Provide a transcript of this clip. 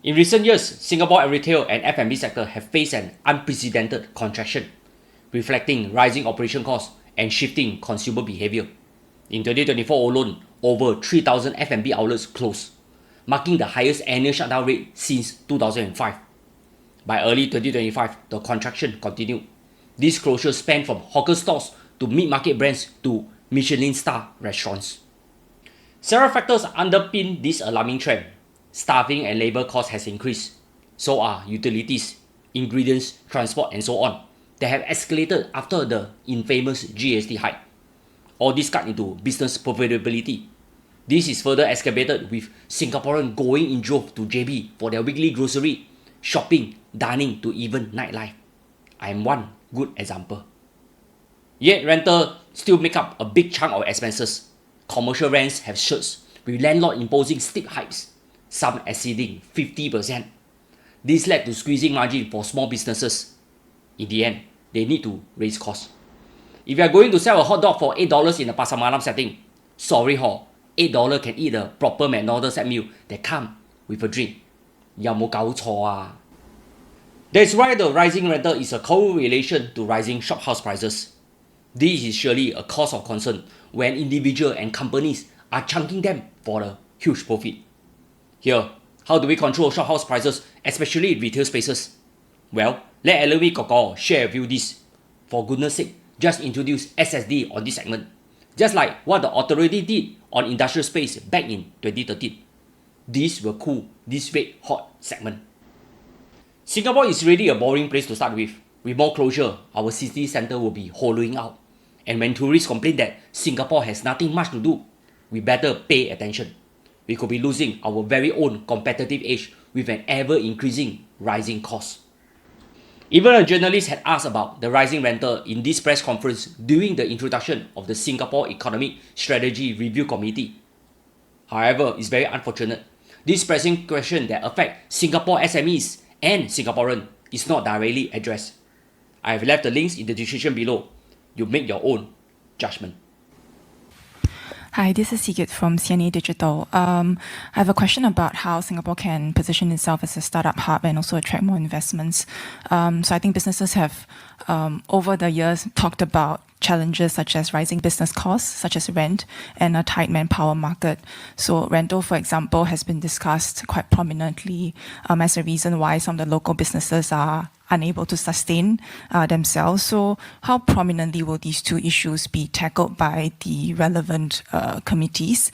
In recent years, Singapore retail and F&B sector have faced an unprecedented contraction, reflecting rising operation costs and shifting consumer behavior. In 2024 alone, over 3,000 F&B outlets closed, marking the highest annual shutdown rate since 2005. By early 2025, the contraction continued. These closures spanned from hawker stores to mid-market brands to Michelin star restaurants. Several factors underpin this alarming trend. Staffing and labor costs has increased. So are utilities, ingredients, transport, and so on. They have escalated after the infamous GST hike. All this cut into business profitability. This is further exacerbated with Singaporeans going in droves to JB for their weekly grocery, shopping, dining, to even nightlife. I am one good example. Yet rental still make up a big chunk of expenses. Commercial rents have surged, with landlord imposing steep hikes, some exceeding 50%. This led to squeezing margin for small businesses. In the end, they need to raise costs. If you are going to sell a hot dog for $8 in a pasar malam setting, sorry ho, $8 can eat a proper McDonald's set meal that come with a drink. 有冇搞錯啊? That's why the rising rental is a correlation to rising shophouse prices. This is surely a cause of concern when individuals and companies are chunking them for a huge profit. Here, how do we control shophouse prices, especially in retail spaces? Well, let Ellery Koko share with you this. For goodness sake, just introduce SSD on this segment, just like what the authority did on industrial space back in 2013. This will cool this red hot segment. Singapore is really a boring place to start with. With more closure, our city centre will be hollowing out. And when tourists complain that Singapore has nothing much to do, we better pay attention. We could be losing our very own competitive edge with an ever-increasing rising cost. Even a journalist had asked about the rising rental in this press conference during the introduction of the Singapore Economic Strategy Review Committee. However, it's very unfortunate. This pressing question that affects Singapore SMEs and Singaporeans is not directly addressed. I have left the links in the description below. You make your own judgment. Hi, this is Sigit from CNA Digital. I have a question about how Singapore can position itself as a startup hub and also attract more investments. So I think businesses have, over the years, talked about challenges such as rising business costs, such as rent, and a tight manpower market. So rental, for example, has been discussed quite prominently as a reason why some of the local businesses are unable to sustain themselves. So how prominently will these two issues be tackled by the relevant committees?